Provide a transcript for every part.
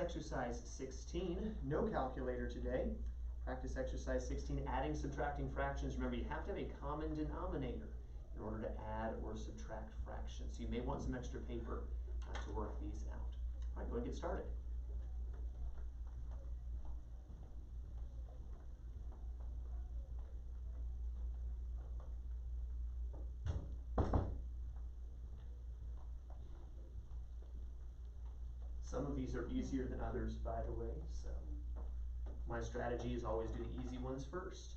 exercise 16, no calculator today. Practice exercise 16, adding, subtracting fractions. Remember, you have to have a common denominator in order to add or subtract fractions. So you may want some extra paper to work these out. All right, go ahead and get started. Some of these are easier than others, by the way, so my strategy is always do the easy ones first.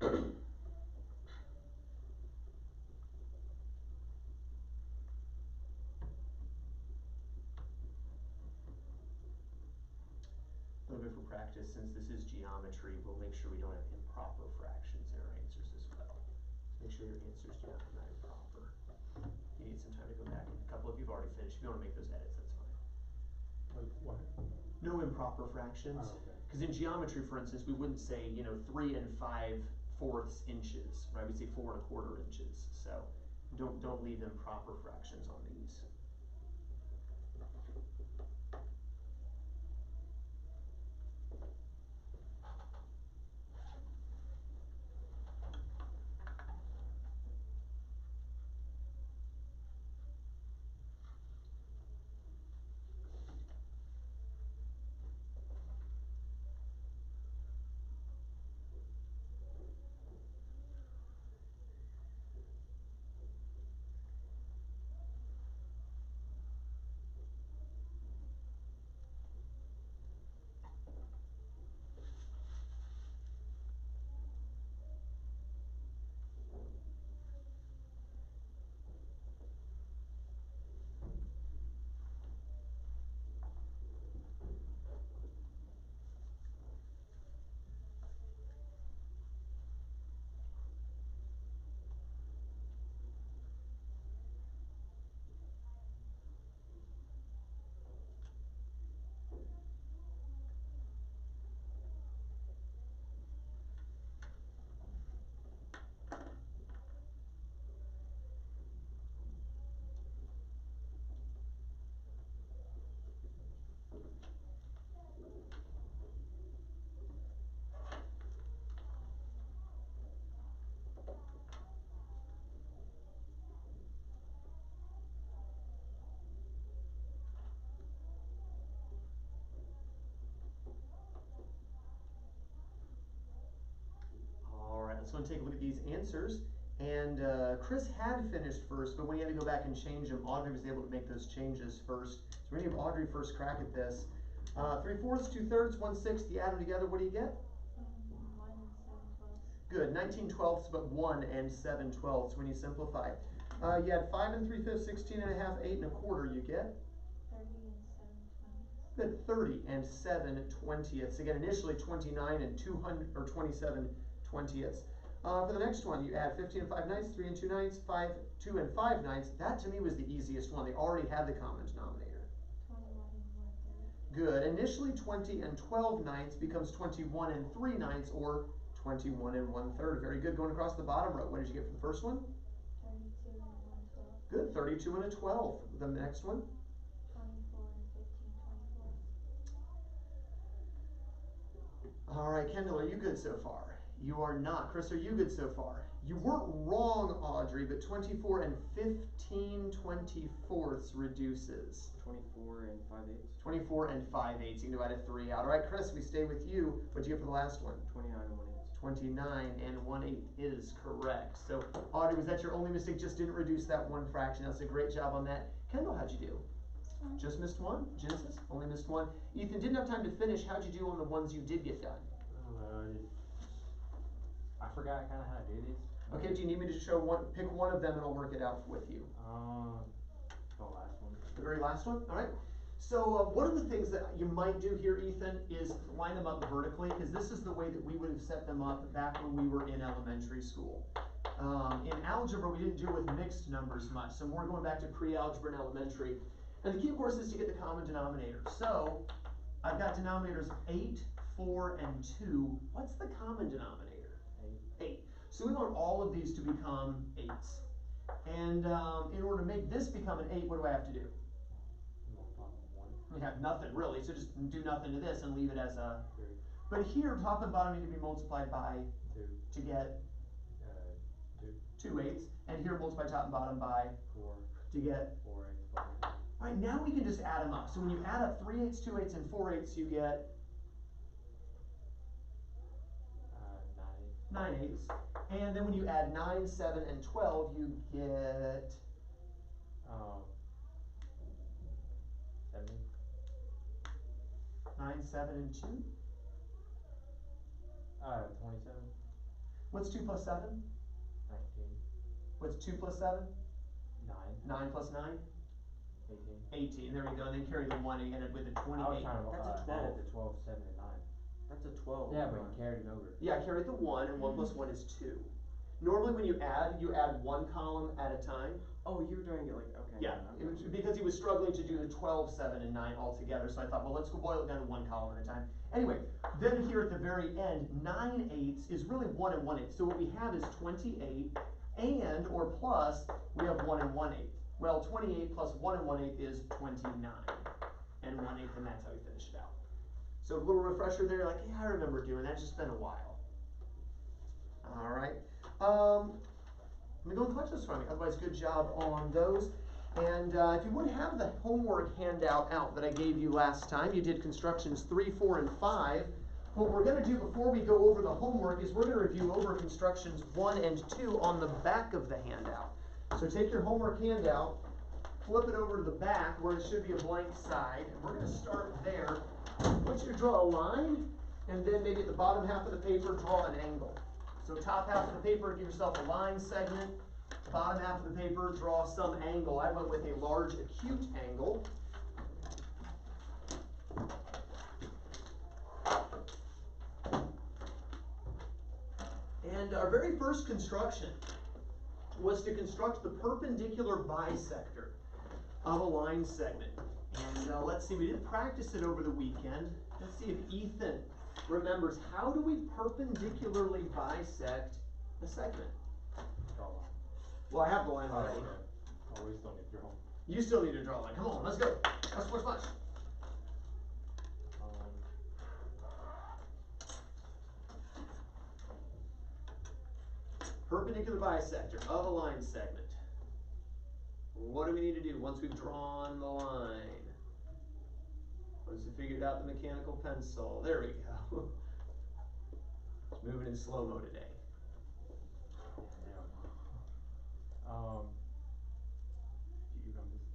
A little bit for practice, since this is geometry, we'll make sure we don't have improper fractions in our answers as well. So make sure your answers do not come out improper. You need some time to go back, and a couple of you have already finished. If you want to make those edits, that's fine. What? No improper fractions. Oh, okay. Because in geometry, for instance, we wouldn't say, 3 5/4 inches, right? We'd say 4 1/4 inches. So don't leave improper fractions on these. Let's go and take a look at these answers. And Chris had finished first, but when he had to go back and change them, Audrey was able to make those changes first. So we're going to give Audrey first crack at this. 3/4, 2/3, 1/6, you add them together, what do you get? Good. 19/12 but 1 and 7/12 when you simplify. You had 5 3/5, 16 1/2, 8 1/4. You get 30 and 7 good. 30 and 7 20ths. 20ths. Again, initially 29 and 200 or 27 20ths. For the next one, you add 15 and 5 ninths, 3 and 2 ninths, 2 and 5 ninths. That to me was the easiest one. They already had the common denominator. 21 and 1/3. Good. Initially 20 and 12 ninths becomes 21 and 3 ninths, or 21 and 1/3. Very good. Going across the bottom row, what did you get for the first one? 32 and 1/12. Good. 32 and a 12. The next one? 24 and 15 24. All right, Kendall, are you good so far? You are not. Chris, are you good so far? You weren't wrong, Audrey, but 24 and 15 24ths reduces. 24 and 5/8. 24 and 5/8. You can divide a 3 out. All right, Chris, we stay with you. What'd you get for the last one? 29 and 1/8. 29 and 1/8 is correct. So, Audrey, was that your only mistake? Just didn't reduce that one fraction. That's a great job on that. Kendall, how'd you do? Just missed one? Genesis? Only missed one. Ethan, didn't have time to finish. How'd you do on the ones you did get done? I don't know, I forgot kind of how to do this. Okay, do you need me to show one, pick one of them and I'll work it out with you? The last one. The very last one? All right. So one of the things that you might do here, Ethan, is line them up vertically, because this is the way that we would have set them up back when we were in elementary school. In algebra, we didn't deal with mixed numbers much, so we're going back to pre-algebra and elementary. And the key, of course, is to get the common denominator. So I've got denominators 8, 4, and 2. What's the common denominator? 8. So we want all of these to become 8s. And in order to make this become an 8, what do I have to do? We have nothing really, so just do nothing to this and leave it as a 3. But here, top and bottom need to be multiplied by 2. to get 2. 2 8s, and here multiply top and bottom by 4. to get 4 8. All right, now we can just add them up. So when you add up 3 8s, 2 8s, and 4 8s, you get 9 8s. And then when you add 9, 7, and 12, you get 70. 9, 7, and 2. 27. What's 2 plus 7? 19. What's 2 plus 7? 9. 9 plus 9? 18. 18. There we go. And then carry the 1 and end it with a 28. I was trying to That's a add 12. the 12, 7, and 9. That's a 12. Yeah, but you carried it over. Yeah, carry the 1, and 1 plus 1 is 2. Normally when you add one column at a time. Oh, you were doing it like, okay. Yeah, it was because he was struggling to do the 12, 7, and 9 all together. So I thought, well, let's go boil it down to one column at a time. Anyway, then here at the very end, 9 8s is really 1 and 1/8. So what we have is 28, and, or plus, we have 1 and 1/8. Well, 28 plus 1 and 1/8 is 29, and 1/8, and that's how we finish it out. So a little refresher there, like, yeah, I remember doing that, it's just been a while. All right. Let me go and collect those from you. Otherwise, good job on those. And if you would have the homework handout out that I gave you last time, you did constructions 3, 4, and 5. What we're going to do before we go over the homework is we're going to review over constructions 1 and 2 on the back of the handout. So take your homework handout, flip it over to the back where it should be a blank side, and we're going to start there. I want you to draw a line, and then maybe at the bottom half of the paper, draw an angle. So top half of the paper, give yourself a line segment. Bottom half of the paper, draw some angle. I went with a large acute angle. And our very first construction was to construct the perpendicular bisector of a line segment. And let's see, we didn't practice it over the weekend. Let's see if Ethan remembers, how do we perpendicularly bisect a segment? Draw a line. Well, I have the line already. Oh, we still need to draw. You still need to draw a line. Come on, let's go. Let's push much. Perpendicular bisector of a line segment. What do we need to do once we've drawn the line? Once we figured out the mechanical pencil. There we go. It's moving in slow-mo today. You run this.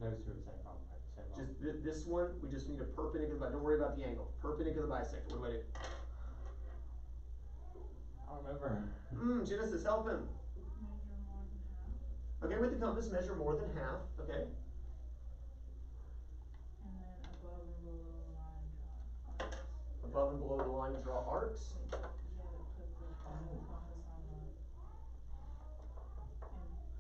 Those two are the same problem, right? Same problem. Just this one, we just need a perpendicular, but don't worry about the angle. Perpendicular bisector. What do I do? don't remember. Genesis, help him. Measure more than half, Okay, with the compass, measure more than half, okay? and then above and below the line draw arcs. Above and below the line, draw arcs. Wait, you have to put the point of the compass on the end.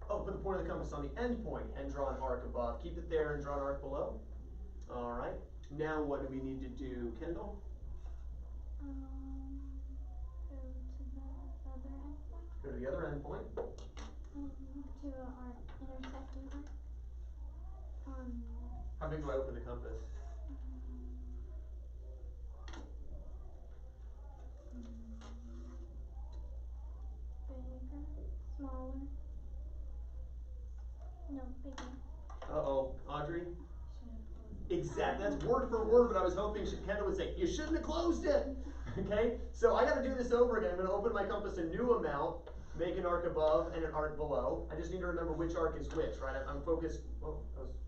Oh, put the point of the compass on the end point and draw an arc above. Keep it there and draw an arc below. All right. Now what do we need to do, Kendall? Go to the other endpoint. Go to the other end point. To our intersecting arc. How big do I open the compass? Bigger, smaller. No, bigger. Uh-oh, Audrey? Should have closed it. Exactly, that's word for word, but I was hoping Kendall would say, you shouldn't have closed it. Okay, so I gotta do this over again. I'm gonna open my compass a new amount, make an arc above and an arc below. I just need to remember which arc is which, right? I'm focused, oh,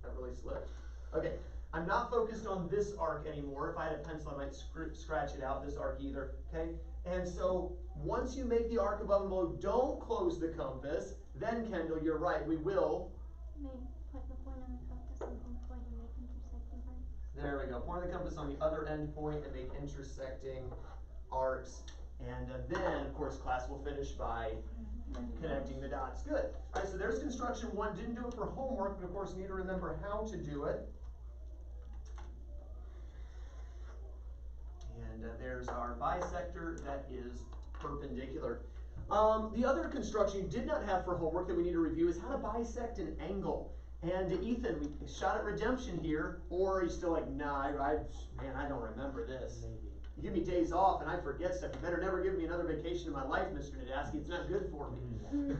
that really slipped. Okay, I'm not focused on this arc anymore. If I had a pencil, I might scratch it out, this arc either, okay? And so, once you make the arc above and below, don't close the compass. Then, Kendall, you're right, we will. Put the point on the compass on the end point and make intersecting arcs. There we go, point of the compass on the other end point and make intersecting arcs. And then, of course, class will finish by connecting the dots. Good. All right, so there's construction one. Didn't do it for homework, but of course need to remember how to do it. And there's our bisector that is perpendicular. The other construction you did not have for homework that we need to review is how to bisect an angle. And Ethan, we shot at redemption here, or are you still like, nah, man, I don't remember this. Maybe. You give me days off and I forget stuff. You better never give me another vacation in my life, Mr. Nadaski. It's not good for me. Put your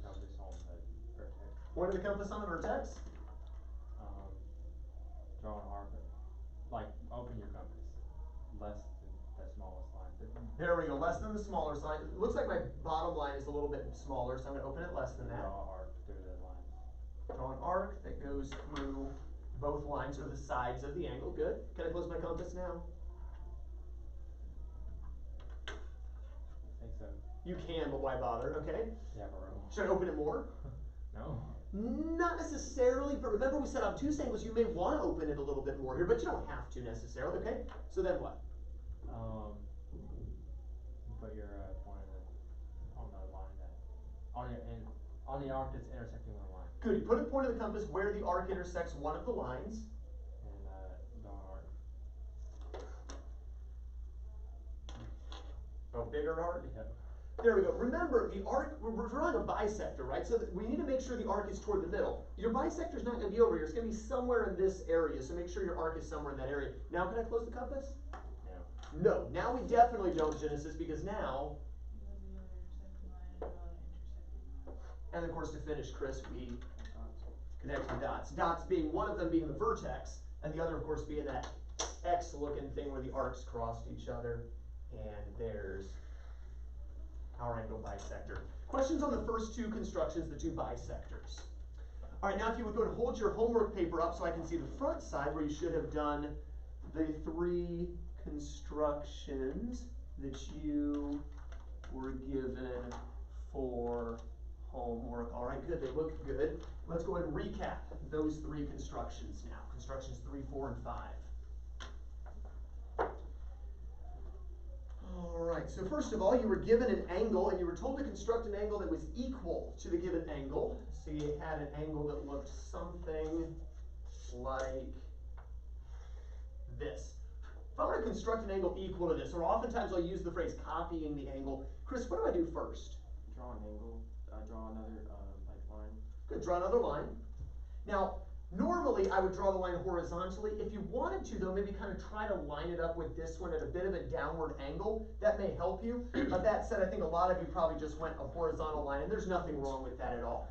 compass on the vertex. Point of the compass on the vertex. Draw an arc. Like, open your compass. Less than the smallest line. There we go, less than the smaller line. It looks like my bottom line is a little bit smaller, so I'm gonna open it less than that. Draw an arc through the lines. Draw an arc that goes through both lines or the sides of the angle. Good. Can I close my compass now? I think so. You can, but why bother? Okay. Yeah, for real. Should I open it more? No. Not necessarily, but remember we said obtuse angles, you may want to open it a little bit more here, but you don't have to necessarily, okay? So then what? Put your point on the line that on the arc that's intersecting the line. Good, you put a point of the compass where the arc intersects one of the lines. And draw an arc. Oh, bigger arc? Yeah. There we go. Remember, the arc, we're drawing a bisector, right? So that we need to make sure the arc is toward the middle. Your bisector is not going to be over here. It's going to be somewhere in this area, so make sure your arc is somewhere in that area. Now, can I close the compass? Yeah. No. Now we definitely don't, Genesis, because now, Go to the other intersecting line and draw the intersecting arc. and of course to finish, Chris, we connect the dots. Dots being one of them being the vertex, and the other, of course, being that X-looking thing where the arcs crossed each other. And there's our angle bisector. Questions on the first two constructions, the two bisectors. All right, now if you would go and hold your homework paper up so I can see the front side where you should have done the three constructions that you were given for homework. All right, good, they look good. Let's go ahead and recap those three constructions now. Constructions 3, 4, and 5. Alright, so first of all, you were given an angle and you were told to construct an angle that was equal to the given angle. So you had an angle that looked something like this. If I want to construct an angle equal to this, or oftentimes I'll use the phrase copying the angle. Chris, what do I do first? Draw an angle, draw another, line. Good, draw another line. Now, normally I would draw the line horizontally. If you wanted to though, maybe kind of try to line it up with this one at a bit of a downward angle. That may help you. But that said, I think a lot of you probably just went a horizontal line, and there's nothing wrong with that at all.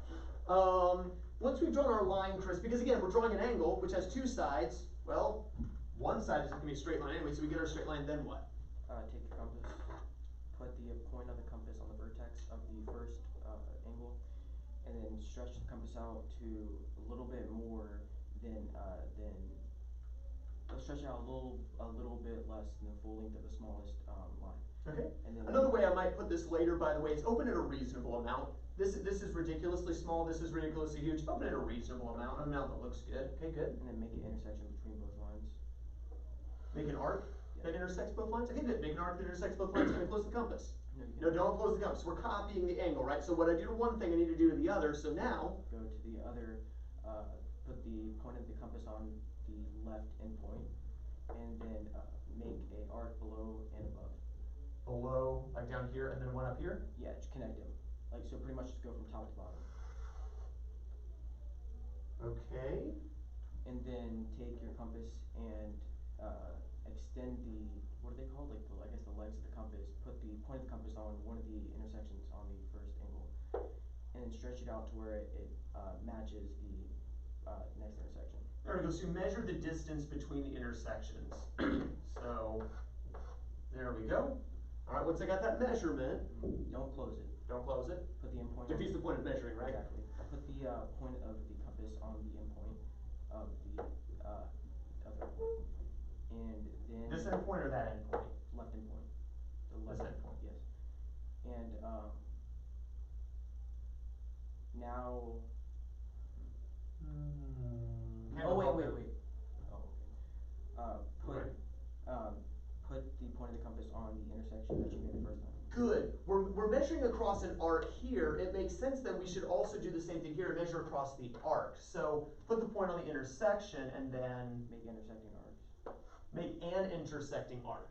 Once we've drawn our line, Chris, because again, we're drawing an angle which has two sides. Well, one side is going to be a straight line anyway, so we get our straight line, then what? Take your compass, put the point of the compass on the vertex of the first angle, and then stretch the compass out to a little bit more than stretch it out a little bit less than the full length of the smallest line. Okay. And then Another way I might put this later, by the way, is open at a reasonable amount. This is ridiculously small, this is ridiculously huge. Open at a reasonable amount, an amount that looks good. Okay, good. and then make an intersection between both lines. Make an arc that intersects both lines. Okay, good. Make an arc that intersects both lines. Can I close the compass? No, you No, can don't close the compass. We're copying the angle, right? So what I do to one thing, I need to do to the other. So now, go to the other, put the point of the compass on the left endpoint, and then make a arc below and above. below, like down here, and then one up here. Yeah, just connect them. Like, so pretty much just go from top to bottom. Okay. And then take your compass and extend the, what are they called? Like, I guess the legs of the compass. Put the point of the compass on one of the intersections on the first angle, and then stretch it out to where it matches the next intersection. There we go. So you measure the distance between the intersections. So there we go. All right. Once I got that measurement, Don't close it. don't close it. Put the endpoint. Defeats the point of measuring, right? Exactly. Put the point of the compass on the endpoint of the other point, and then This endpoint or that endpoint? left endpoint. The This left endpoint. Yes. And now. Oh wait. Oh, okay. Put the point of the compass on the intersection that you made the first time. Good. We're measuring across an arc here. It makes sense that we should also do the same thing here and measure across the arc. So put the point on the intersection and then Make intersecting arcs. make an intersecting arc.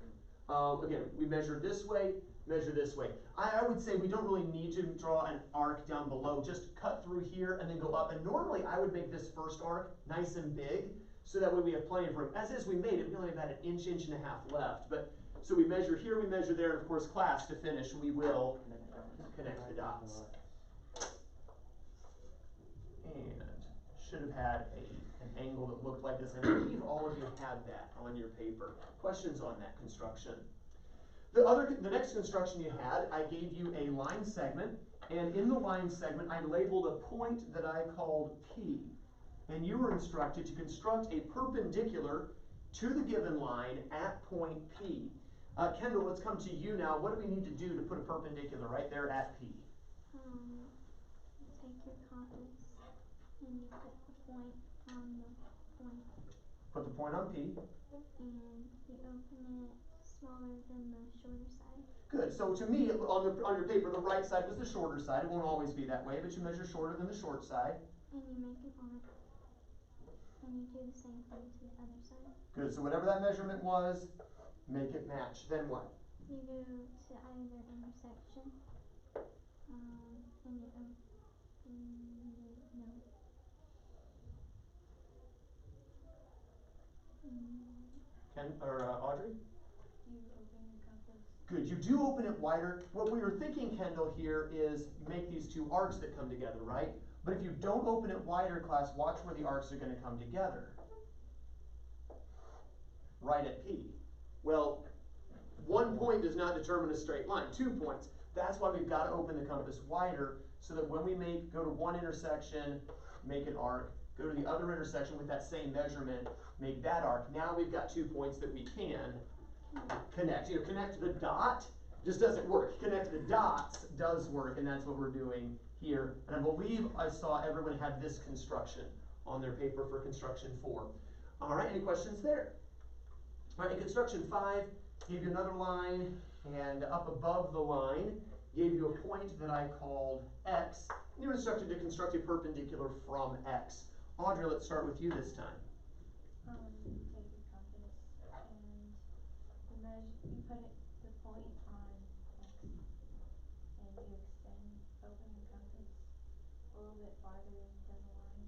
Again, we measure this way, measure this way. I would say we don't really need to draw an arc down below. Just cut through here and then go up. And normally I would make this first arc nice and big, so that way we have plenty of room. As is, we made it, we only have about an inch and a half left. But so we measure here, we measure there, and of course, class, to finish, we will connect the dots. And should have had an angle that looked like this. I believe all of you had that on your paper. Questions on that construction? The next construction you had, I gave you a line segment, and in the line segment, I labeled a point that I called P. And you were instructed to construct a perpendicular to the given line at point P. Kendall, let's come to you now. What do we need to do to put a perpendicular right there at P? Take your compass and you put the point on the point. Put the point on P. And you open it smaller than the shorter side. Good. So to me, on your paper, the right side was the shorter side. It won't always be that way, but you measure shorter than the short side. And you make an arc. And you do the same thing to the other side. Good. So whatever that measurement was, make it match. Then what? You go to either intersection, and you open Audrey? You open your compass. Good. You do open it wider. What we were thinking, Kendall, here is make these two arcs that come together, right? But if you don't open it wider, class, watch where the arcs are going to come together. Right at P. Well, 1 point does not determine a straight line. 2 points. That's why we've got to open the compass wider, so that when we go to one intersection, make an arc, go to the other intersection with that same measurement, make that arc. Now we've got 2 points that we can connect. You know, connect the dot just doesn't work. Connect the dots does work, and that's what we're doing here. And I believe I saw everyone had this construction on their paper for construction 4. All right, any questions there? All right, in construction 5, gave you another line, and up above the line, gave you a point that I called X. And you were instructed to construct a perpendicular from X. Audrey, let's start with you this time. You take your compass and you put the point on X, and you open your compass a little bit farther than the line.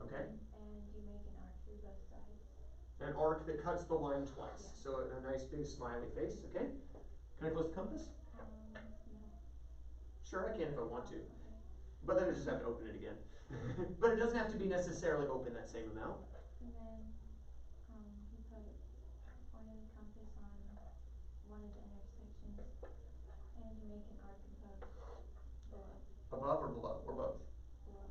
Okay. And you make an arc through both sides. An arc that cuts the line twice. Yeah. So a nice big smiley face, okay? Can I close the compass? No. Sure, I can if I want to. Okay. But then I just have to open it again. But it doesn't have to be necessarily open that same amount. And then you put the point of the compass on one of the intersections, and you make an arc above, below. Above or below, or both? Below.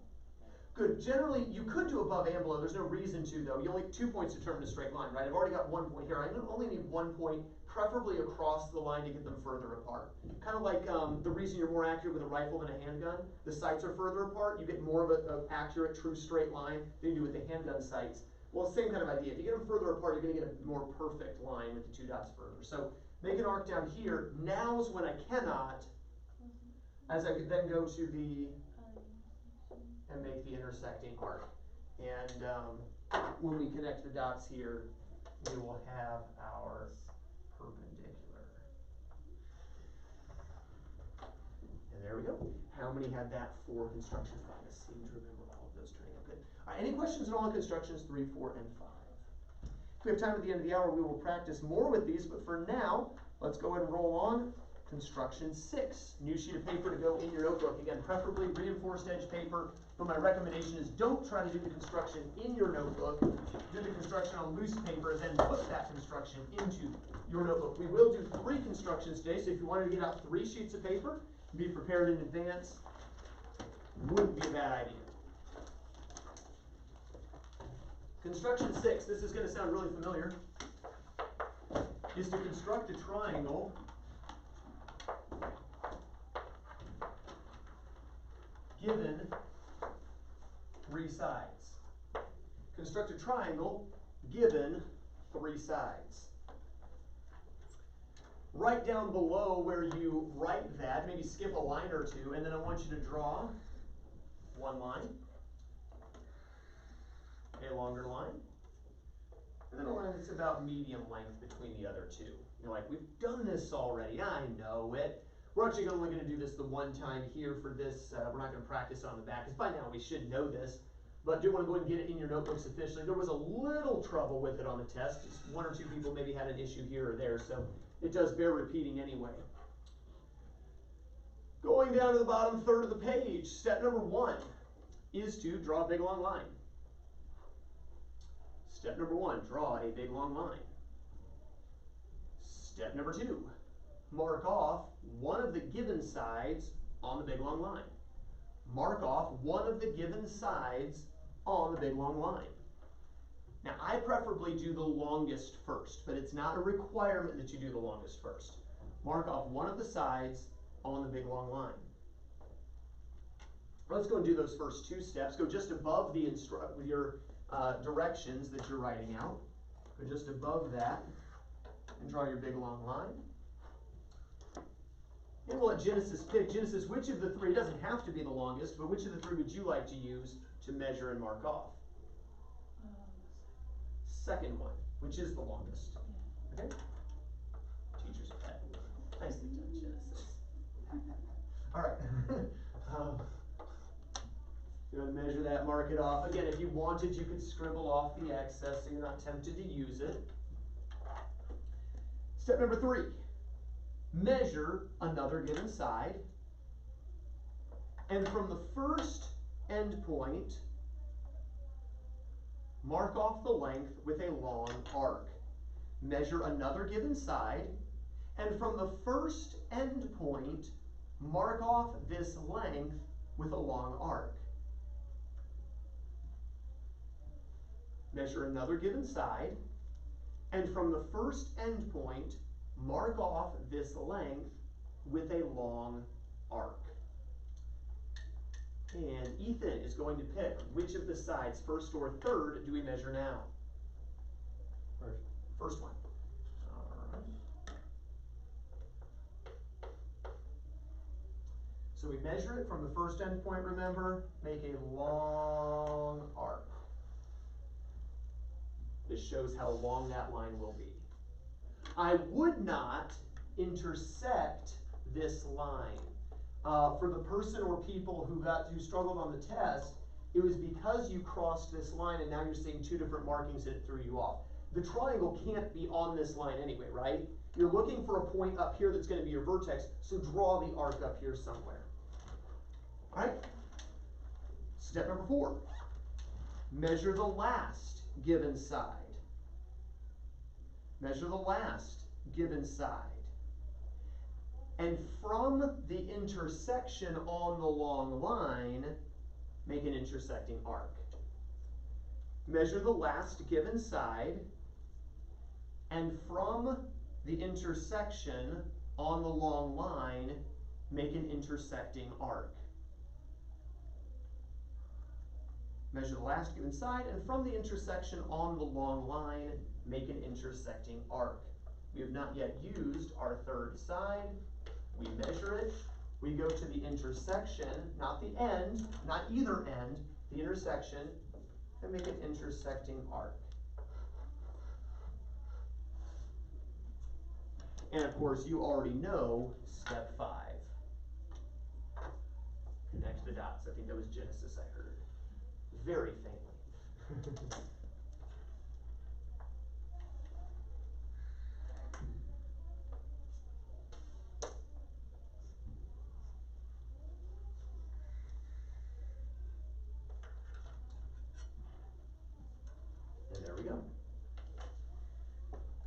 Good. Generally, you could do above and below. There's no reason to, though. You only 2 points determine a straight line, right? I've already got 1 point here. I only need 1 point, preferably across the line to get them further apart. Kind of like the reason you're more accurate with a rifle than a handgun. The sights are further apart. You get more of an accurate, true straight line than you do with the handgun sights. Well, same kind of idea. If you get them further apart, you're going to get a more perfect line with the 2 dots further. So make an arc down here. Now is when I cannot, as I could then go to the and make the intersecting arc. And when we connect the dots here, we will have our perpendicular. And there we go. How many had that for construction 5? I seem to remember all of those turning out good. All right, any questions at all on constructions 3, 4, and 5? If we have time at the end of the hour, we will practice more with these, but for now, let's go ahead and roll on. Construction 6, new sheet of paper to go in your notebook. Again, preferably reinforced edge paper, but my recommendation is don't try to do the construction in your notebook. Do the construction on loose paper and then put that construction into your notebook. We will do 3 constructions today, so if you wanted to get out 3 sheets of paper, be prepared in advance. Wouldn't be a bad idea. Construction 6, this is going to sound really familiar, is to construct a triangle given 3 sides. Construct a triangle given 3 sides. Right down below where you write that, maybe skip a line or 2, and then I want you to draw 1 line, a longer line, and then a line that's about medium length between the other 2. You're like, we've done this already, I know it. We're actually only going to do this the 1 time here for this. We're not going to practice on the back, because by now we should know this. But do want to go ahead and get it in your notebooks officially. There was a little trouble with it on the test. Just 1 or 2 people maybe had an issue here or there, so it does bear repeating anyway. Going down to the bottom third of the page, step number 1 is to draw a big long line. Step number 1, draw a big long line. Step number 2, mark off one of the given sides on the big long line. Mark off one of the given sides on the big long line. Now, I preferably do the longest first, but it's not a requirement that you do the longest first. Mark off one of the sides on the big long line. Let's go and do those first 2 steps. Go just above the your directions that you're writing out. Go just above that and draw your big long line. And we'll let Genesis pick. Genesis, which of the 3, doesn't have to be the longest, but which of the 3 would you like to use to measure and mark off? Second one, which is the longest. Okay? Teacher's pet. Nicely done, Genesis. All right. You're going to measure that, mark it off. Again, if you wanted, you could scribble off the excess so you're not tempted to use it. Step number 3. Measure another given side, and from the first end point, mark off the length with a long arc. Measure another given side, and from the first end point, mark off this length with a long arc. Measure another given side, and from the first end point, mark off this length with a long arc. And Ethan is going to pick which of the sides, first or third, do we measure now? First. First one. All right. So we measure it from the first end point, remember, make a long arc. This shows how long that line will be. I would not intersect this line. For the person or people who struggled on the test, it was because you crossed this line and now you're seeing 2 different markings and it threw you off. The triangle can't be on this line anyway, right? You're looking for a point up here that's going to be your vertex, so draw the arc up here somewhere. All right? Step number 4. Measure the last given side. Measure the last given side. And from the intersection on the long line, make an intersecting arc. Measure the last given side, and from the intersection on the long line, make an intersecting arc. Measure the last given side, and from the intersection on the long line, make an intersecting arc. We have not yet used our third side. We measure it. We go to the intersection, not the end, not either end, the intersection, and make an intersecting arc. And of course, you already know step 5. Connect the dots. I think that was Genesis I heard. Very faintly. And there we go.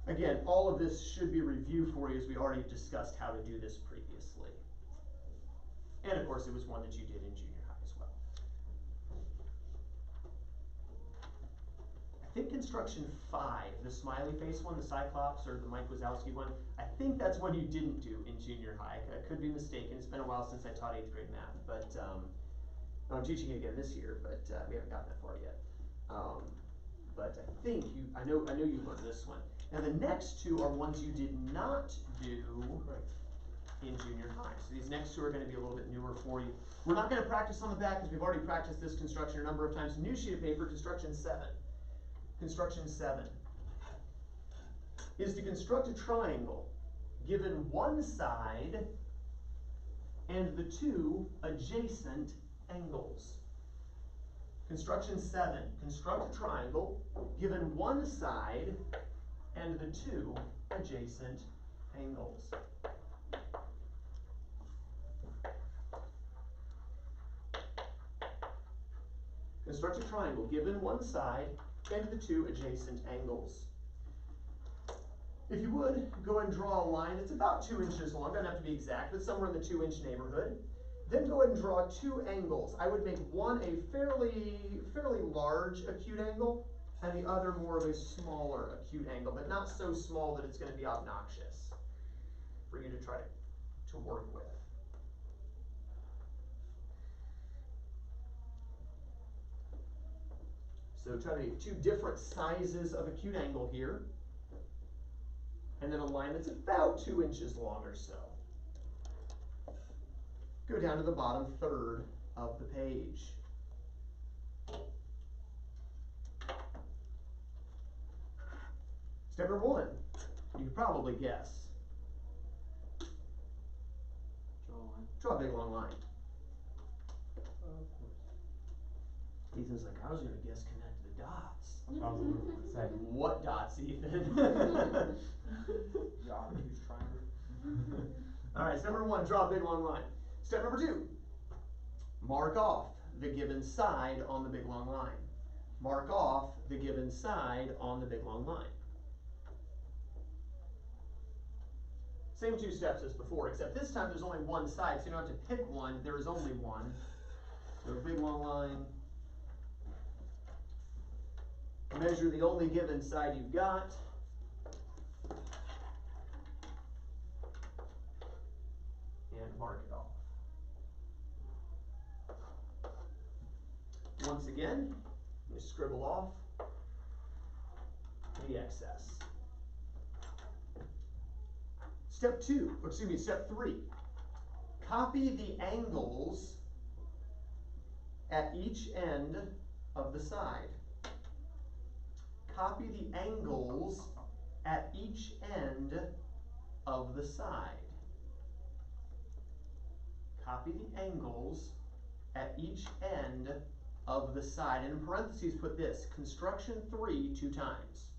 Again, all of this should be review for you, as we already discussed how to do this previously. And of course, it was one that you did in junior high as well. I think construction 5, the smiley face one, the Cyclops or the Mike Wazowski one, I think that's one you didn't do in junior high. I could be mistaken. It's been a while since I taught 8th grade math, but I'm teaching it again this year, but we haven't gotten that far yet. But I think I know you learned this one. Now the next two are ones you did not do in junior high. So these next two are going to be a little bit newer for you. We're not going to practice on the back because we've already practiced this construction a number of times. New sheet of paper, construction 7. Construction 7 is to construct a triangle given one side and the two adjacent angles. Construction 7, construct a triangle given one side and the two adjacent angles. Construct a triangle given one side and the two adjacent angles. If you would, go and draw a line that's about 2 inches long, doesn't have to be exact, but somewhere in the 2-inch neighborhood. Then go ahead and draw 2 angles. I would make one a fairly large acute angle, and the other more of a smaller acute angle, but not so small that it's going to be obnoxious for you to try to work with. So try to make 2 different sizes of acute angle here, and then a line that's about 2 inches long or so. Go down to the bottom third of the page. Step number 1, you could probably guess. Draw a line. Draw a big long line. Of course. Ethan's like, I was going to guess connect the dots. I was going to say. What dots, Ethan? The obtuse triangle. All right, step number 1, draw a big long line. Step number 2, mark off the given side on the big long line. Mark off the given side on the big long line. Same 2 steps as before, except this time there's only one side, so you don't have to pick one, there is only one. So big long line. Measure the only given side you've got. And mark it off. Once again, you scribble off the excess. Step 3. Copy the angles at each end of the side. Copy the angles at each end of the side. Copy the angles at each end of the side. And in parentheses, put this, construction 3 2 times.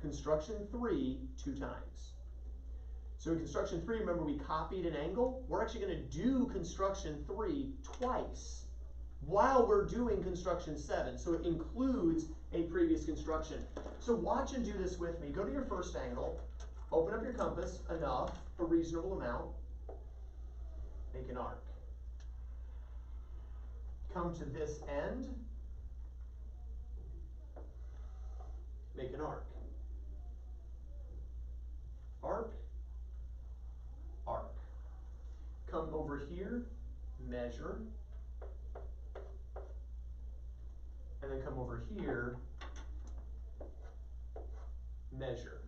Construction 3 2 times. So in construction 3, remember we copied an angle? We're actually going to do construction 3 twice while we're doing construction 7. So it includes a previous construction. So watch and do this with me. Go to your first angle, open up your compass enough, a reasonable amount, make an arc. come to this end, make an arc. Arc, arc. Come over here, measure, and then come over here, measure.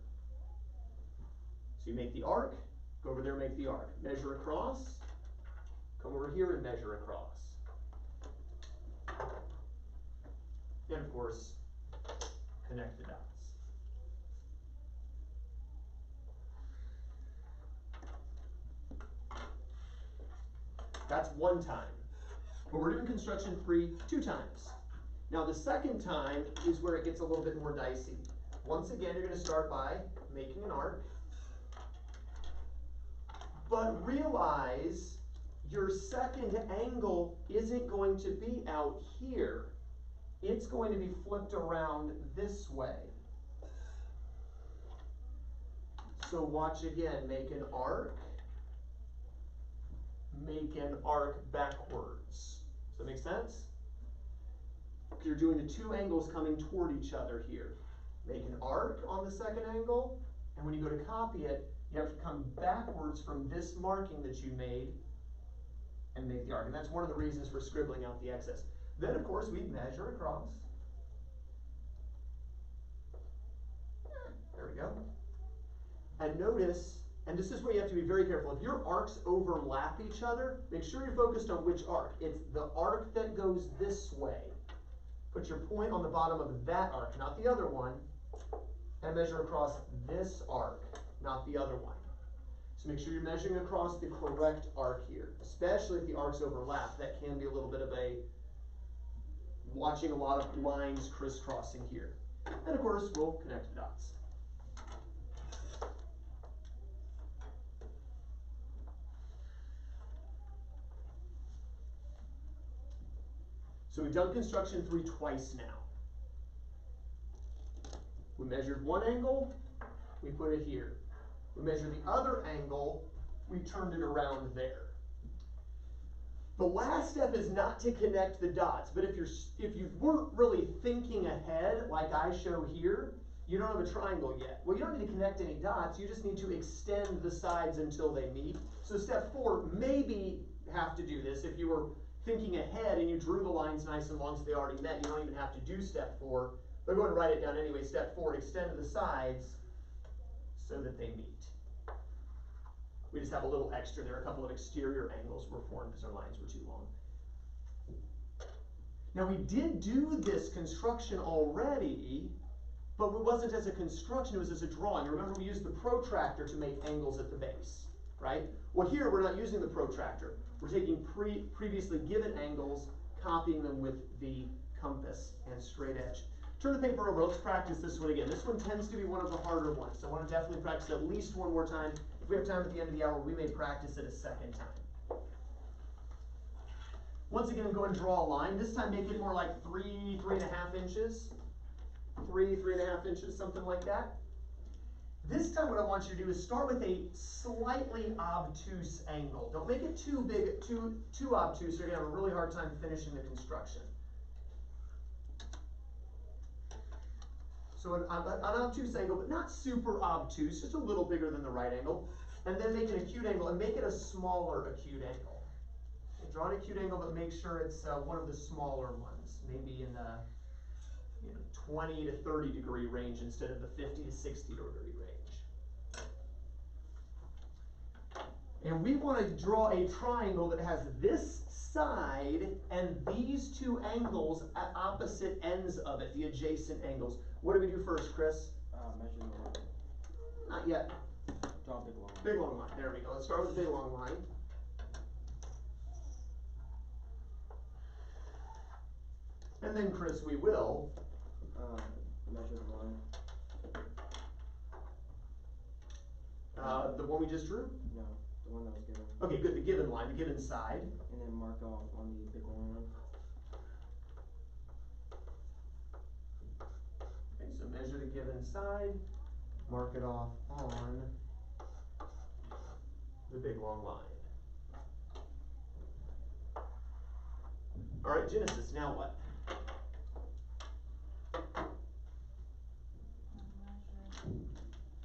So you make the arc, go over there, make the arc. Measure across, come over here and measure across. And of course, connect the dots. That's one time. But we're doing construction 3 2 times. Now the second time is where it gets a little bit more dicey. Once again, you're going to start by making an arc. But realize your second angle isn't going to be out here. It's going to be flipped around this way. So watch again, make an arc backwards. Does that make sense? You're doing the two angles coming toward each other here. Make an arc on the second angle, and when you go to copy it, you have to come backwards from this marking that you made and make the arc. And that's one of the reasons for scribbling out the excess. Then, of course, we measure across. There we go. And notice, and this is where you have to be very careful. If your arcs overlap each other, make sure you're focused on which arc. It's the arc that goes this way. Put your point on the bottom of that arc, not the other one, and measure across this arc, not the other one. So make sure you're measuring across the correct arc here, especially if the arcs overlap. That can be a little bit of a watching a lot of lines crisscrossing here. And of course, we'll connect the dots. So we've done construction 3 twice now. We measured one angle, we put it here. We measured the other angle, we turned it around there. The last step is not to connect the dots, but if you weren't really thinking ahead, like I show here, you don't have a triangle yet. Well, you don't need to connect any dots, you just need to extend the sides until they meet. So step 4, maybe have to do this. If you were thinking ahead and you drew the lines nice and long so they already met, you don't even have to do step 4. But go ahead and write it down anyway. Step 4, extend the sides so that they meet. We just have a little extra there. A couple of exterior angles were formed because our lines were too long. Now we did do this construction already, but it wasn't as a construction, it was as a drawing. Remember, we used the protractor to make angles at the base, right? Well, here we're not using the protractor. We're taking previously given angles, copying them with the compass and straight edge. Turn the paper over, let's practice this one again. This one tends to be one of the harder ones, so I want to definitely practice at least one more time. If we have time at the end of the hour, we may practice it a second time. Once again, go and draw a line. This time make it more like 3.5 inches. 3.5 inches, something like that. This time what I want you to do is start with a slightly obtuse angle. Don't make it too big, too obtuse, you're going to have a really hard time finishing the construction. So an obtuse angle, but not super obtuse, just a little bigger than the right angle. And then make an acute angle, and make it a smaller acute angle. Okay, draw an acute angle, but make sure it's one of the smaller ones, maybe in the 20 to 30 degree range instead of the 50 to 60 degree range. And we want to draw a triangle that has this side and these two angles at opposite ends of it, the adjacent angles. What do we do first, Chris? Measure the line. Not yet. Draw a big long line. Big long line. There we go. Let's start with the big long line. And then, Chris, we will measure the line. the one we just drew? No, the one that was given. Okay, good. The given line, the given side. And then mark off on the big long line. Okay, so measure the given side, mark it off on the big long line. Alright, Genesis, now what?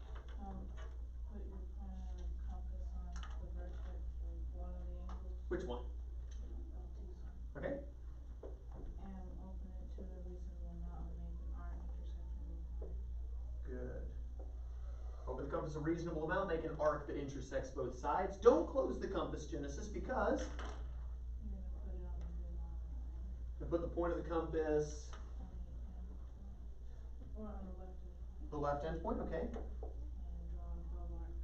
Put your point of the compass on the vertex, like one of the angles, Which one? LT's one, Okay. and open it to a reasonable amount and make an arc intersecting the point. Good. Open the compass a reasonable amount, make an arc that intersects both sides. Don't close the compass, Genesis, because You're gonna put it on the denominator, I put the point of the compass, on the end point, or on the left end point, the left end point, okay. and draw a 12 arc.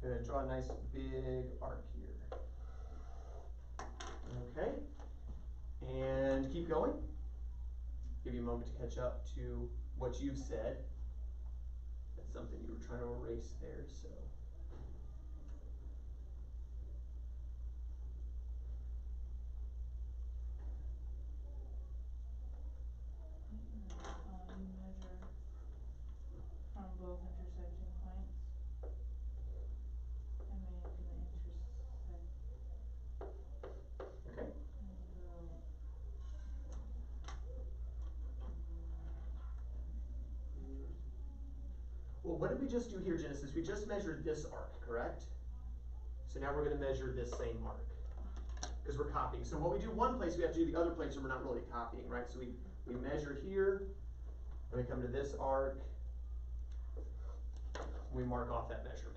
Good, draw a nice big arc here. Okay. And keep going. Give you a moment to catch up to what you've said. That's something you were trying to erase there, so. You measure from both intersecting points and make an intersect Okay. and go. Well, what did we just do here, Genesis? We just measured this arc, correct? So now we're going to measure this same arc, because we're copying. So what we do one place, we have to do the other place, or we're not really copying, right? So we measure here, and we come to this arc, we mark off that measurement.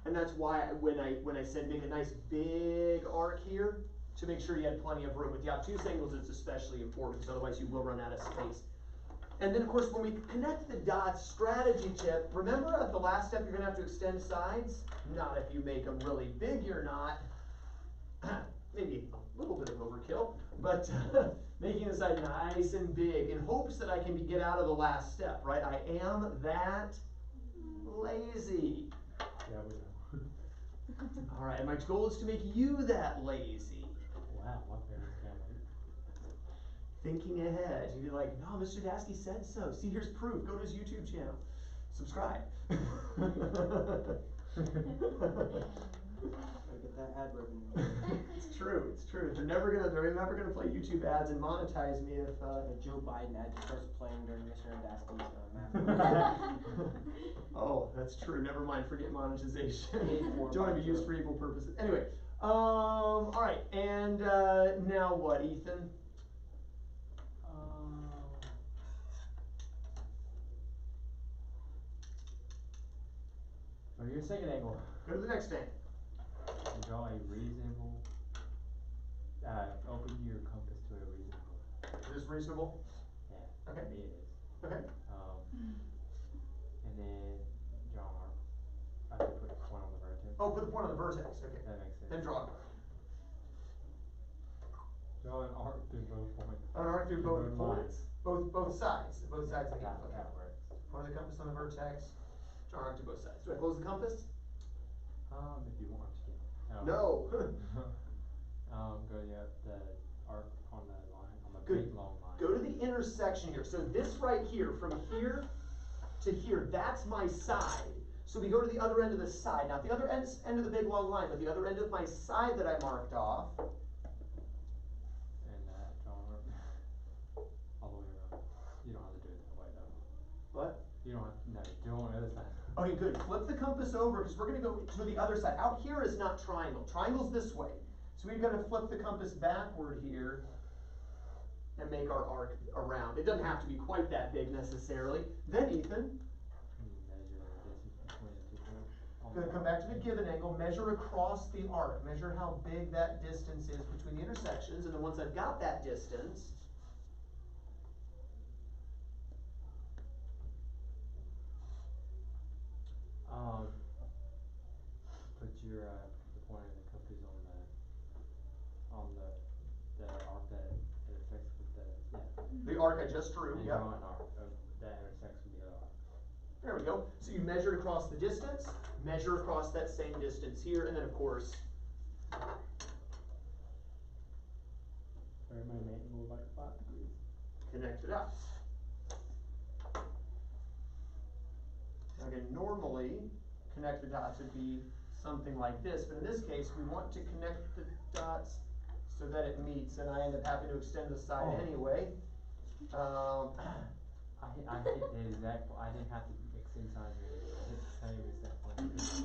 And that's why when I said make a nice big arc here, to make sure you had plenty of room. With the obtuse angles, it's especially important, because otherwise you will run out of space. And then, of course, when we connect the dots, strategy tip, remember at the last step you're going to have to extend sides? Not if you make them really big, you're not. Maybe a little bit of overkill, but making the side nice and big in hopes that I can get out of the last step, right? I am that lazy. Yeah, we know. All right, and my goal is to make you that lazy. Wow, my parents can't wait. Thinking ahead, you'd be like, no, Mr. Dasky said so. See, here's proof. Go to his YouTube channel. Subscribe. Gotta get that ad revenue. It's true. It's true. They're never gonna play YouTube ads and monetize me if. A Joe Biden ad just starts playing during Mr. Dasky's math. Oh, that's true. Never mind. Forget monetization. Paid for Don't want to by be used Joe. for evil purposes. Anyway, all right. And now what, Ethan? For your second angle, Go to the next angle. draw a reasonable, open your compass to a reasonable. Is this reasonable? Yeah, Okay. to me it is. Okay. And then draw an arc. I have to put one on the vertex. Oh, put the point on the vertex. Okay. That makes sense. Then draw an arc. Draw an arc through both points. An arc through both lines. points. Both sides. Both sides of the That, compass. that works. Point of the compass on the vertex. Draw an arc to both sides. Do I close the compass? If you want to. No. Go the arc on the line, on the Good. big long line. Go to the intersection here. So this right here, from here to here, that's my side. So we go to the other end of the side. Not the other end of the big long line, but the other end of my side that I marked off. And draw an arc all the way around. You don't have to do it that way though. What? You don't have to, no, do it on the other side. Okay, good. Flip the compass over because we're going to go to the other side. Out here is not triangle. Triangle's this way. So we've got to flip the compass backward here and make our arc around. It doesn't have to be quite that big necessarily. Then, Ethan, Measure the distance between the 2 points. I'm going to come back to the given angle, measure across the arc, measure how big that distance is between the intersections, and then once I've got that distance, put your the point of the compass on the arc that intersects with the the arc I just drew, and yep. draw an arc that intersects with the other arc. There we go. So you measured across the distance, measure across that same distance here, and then of course, Sorry, my angle was like 5 degrees. connect it up. Again, normally, connect the dots would be something like this, but in this case, we want to connect the dots so that it meets, and I end up having to extend the side Oh. anyway. I hit the exact, I didn't have to extend sides or anything. I hit the same exact point.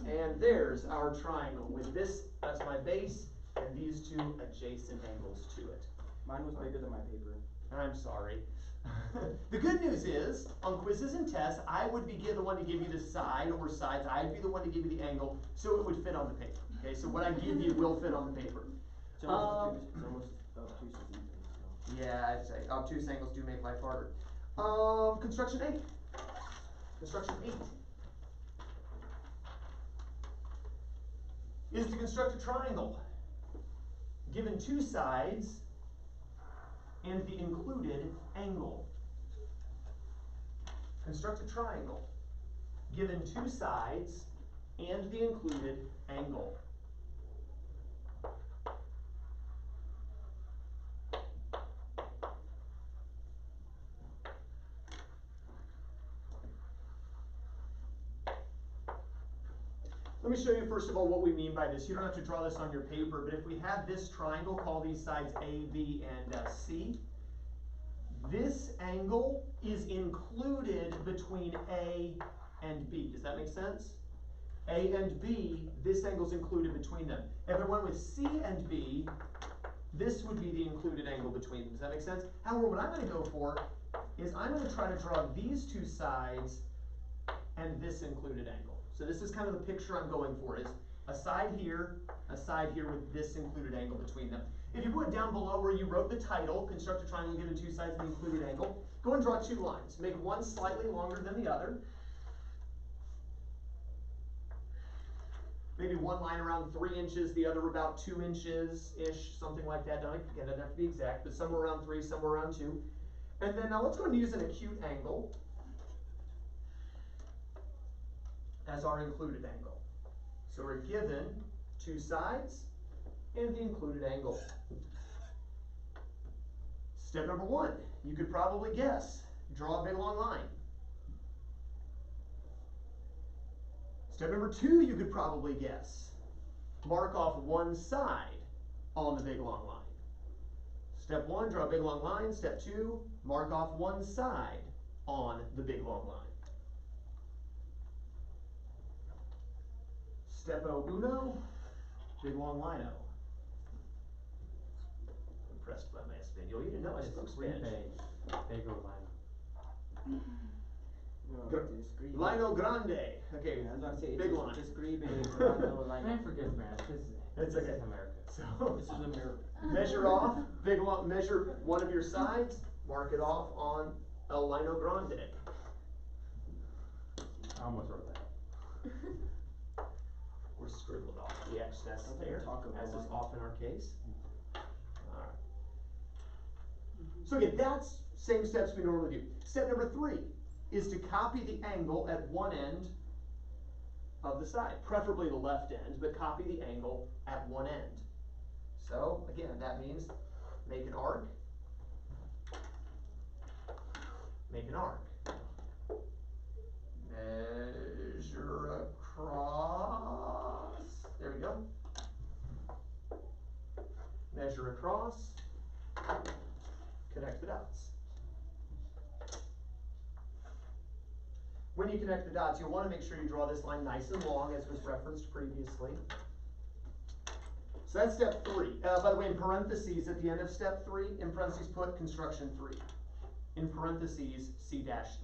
And there's our triangle with this as my base and these two adjacent angles to it. Mine was bigger than my paper. I'm sorry. The good news is, on quizzes and tests, I would be the one to give you the side or sides. I'd be the one to give you the angle, so it would fit on the paper. Okay, so what I give you will fit on the paper. It's almost obtuse as even, so. Yeah, I'd say obtuse angles do make life harder. Construction 8. Construction 8 is to construct a triangle given two sides and the included angle. Construct a triangle given two sides and the included angle. Let me show you first of all what we mean by this. You don't have to draw this on your paper, but if we have this triangle, call these sides A, B, and C. This angle is included between A and B. Does that make sense? A and B, this angle is included between them. If I went with C and B, this would be the included angle between them. Does that make sense? However, what I'm going to go for is I'm going to try to draw these two sides and this included angle. So this is kind of the picture I'm going for, is a side here with this included angle between them. If you put down below where you wrote the title, construct a triangle given two sides and the included angle, go and draw two lines. Make one slightly longer than the other. Maybe one line around 3 inches, the other about 2 inches-ish, something like that. Again, it doesn't have to be exact, but somewhere around 3, somewhere around 2. And then now let's go and use an acute angle as our included angle. So we're given two sides and the included angle. Step number 1, you could probably guess. Draw a big long line. Step number 2, you could probably guess. Mark off one side on the big long line. Step 1, draw a big long line. Step 2, mark off one side on the big long line. Stepo uno, big long lino. Impressed by my Espanol. You didn't know I spoke Spanish. Bigger line. Lino grande. Okay, I was about to say, big line. Describe grande line. Man, forget Spanish. It's This okay. is America. So This is America. measure off, measure one of your sides, mark it off on a lino grande. I almost wrote that. Or scribbled off the excess Sounds like a there, Taco Bell as is line. often our case. Alright. So again, that's same steps we normally do. Step number 3 is to copy the angle at one end of the side, preferably the left end, but copy the angle at one end. So again, that means make an arc, make an arc, measure across, there we go, measure across, connect the dots. When you connect the dots, you'll want to make sure you draw this line nice and long, as was referenced previously. So that's step 3. By the way, in parentheses at the end of step 3, in parentheses put construction 3. In parentheses, C-3.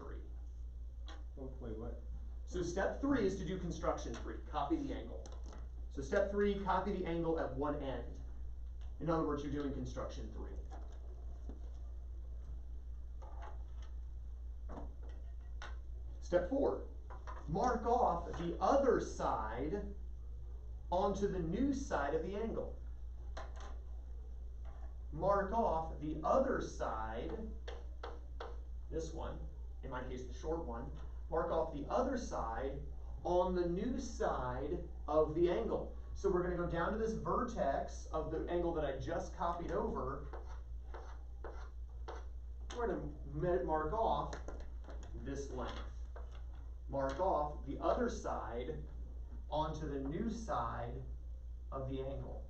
Oh, wait, what? So step 3 is to do construction 3. Copy the angle. So step 3, copy the angle at one end. In other words, you're doing construction 3. Step 4, mark off the other side onto the new side of the angle. Mark off the other side, this one, in my case the short one, mark off the other side on the new side of the angle. So we're going to go down to this vertex of the angle that I just copied over. We're going to mark off this length. Mark off the other side onto the new side of the angle.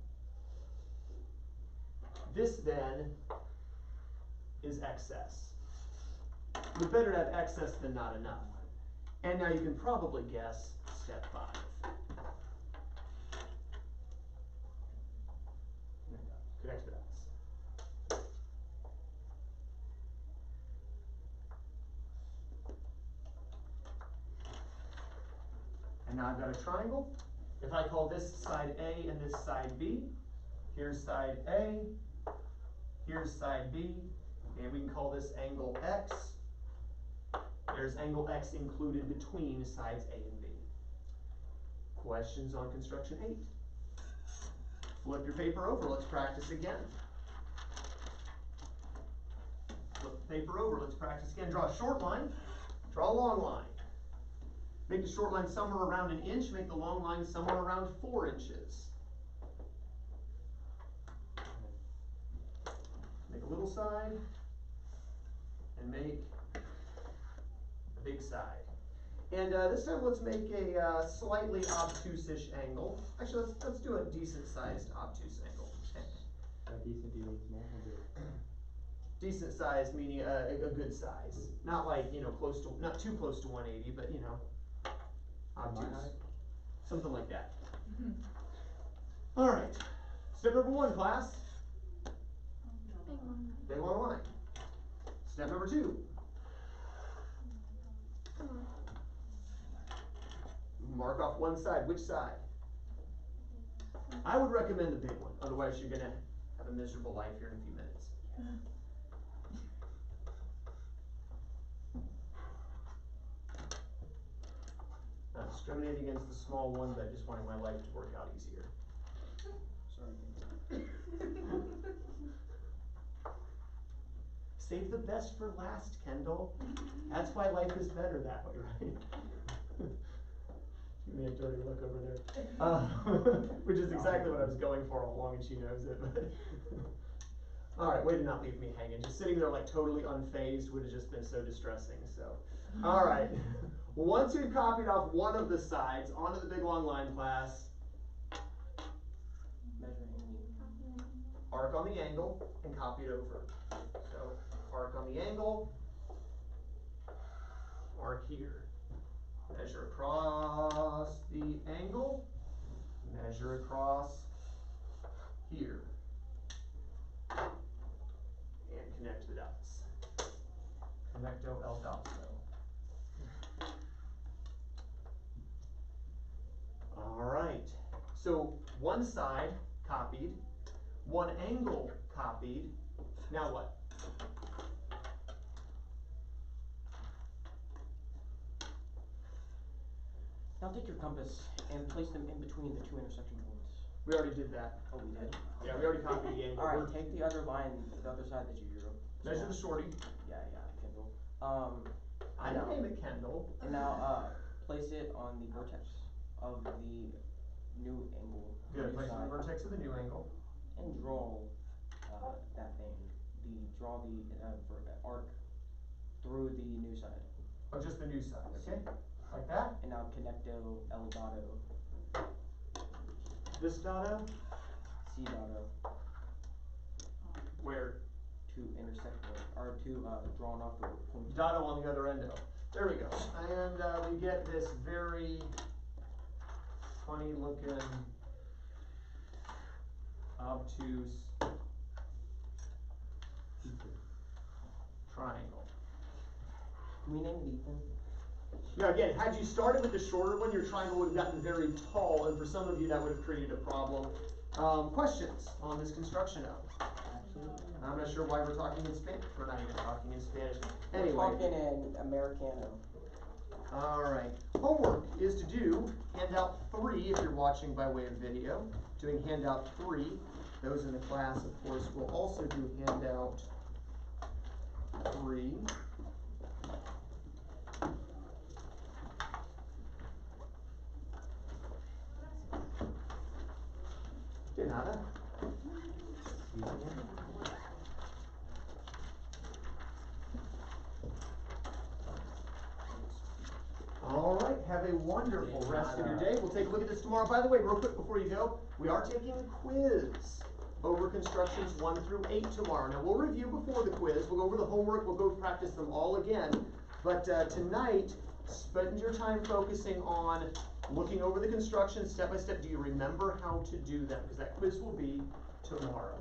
This then is excess. But better to have excess than not enough. And now you can probably guess step 5. Good expedites. And now I've got a triangle. If I call this side A and this side B, here's side A, here's side B, and we can call this angle X. There's angle X included between sides A and B. Questions on construction 8? Flip your paper over, let's practice again. Flip the paper over, let's practice again. Draw a short line, draw a long line. Make the short line somewhere around 1 inch, make the long line somewhere around 4 inches. Make a little side, and make a big side. And this time let's make a slightly obtuse-ish angle. Actually, let's do a decent-sized obtuse angle. By decent, do you mean small or big? Decent size meaning a good size, not like, you know, close to, not too close to 180, but you know, obtuse, something like that. All right, step number 1, class. Big long line. Step number 2. Mark off one side. Which side? I would recommend the big one. Otherwise, you're gonna have a miserable life here in a few minutes. Not discriminating against the small one, but I just wanted my life to work out easier. Sorry. Save the best for last, Kendall. That's why life is better that way, right? Give me a dirty look over there. Which is exactly what I was going for all along, and she knows it. Alright, way to not leave me hanging. Just sitting there like totally unfazed would have just been so distressing. So, alright. Once we've copied off one of the sides onto the big long line, class, arc on the angle and copy it over. So, arc on the angle, arc here. Measure across the angle, measure across here, and connect the dots. Connecto el dotso. All right, so one side copied, one angle copied. Now what? Now take your compass and place them in between the 2 intersection points. We already did that. Oh, we did? Yeah, we already copied the angle. Alright, take the other line, the other side that you drew. Measure the shorty. Yeah, Kendall. I now- name it Kendall. And now, place it on the vertex of the new angle. Good, new place on the side, vertex of the new angle. And draw, that thing. Draw the, arc through the new side. Oh, just the new side, okay? Like that? And now connecto el dotto, This dotto? C dotto, Where? to intersect or to, drawn off the point. Dotto on the other end of. There we go. And we get this very funny looking obtuse triangle. Can we name it Ethan? Now again, had you started with the shorter one, your triangle would have gotten very tall, and for some of you that would have created a problem. Questions on this construction of? I'm not sure why we're talking in Spanish. We're not even talking in Spanish. Anyway. We're talking in Americano. Alright. Homework is to do handout 3 if you're watching by way of video. Doing handout 3. Those in the class, of course, will also do handout 3. De nada. All right, have a wonderful rest of your day. We'll take a look at this tomorrow. By the way, real quick before you go, we are taking a quiz over constructions 1 through 8 tomorrow. Now we'll review before the quiz, we'll go over the homework, we'll go practice them all again, but tonight, spend your time focusing on looking over the construction step by step. Do you remember how to do them? Because that quiz will be tomorrow.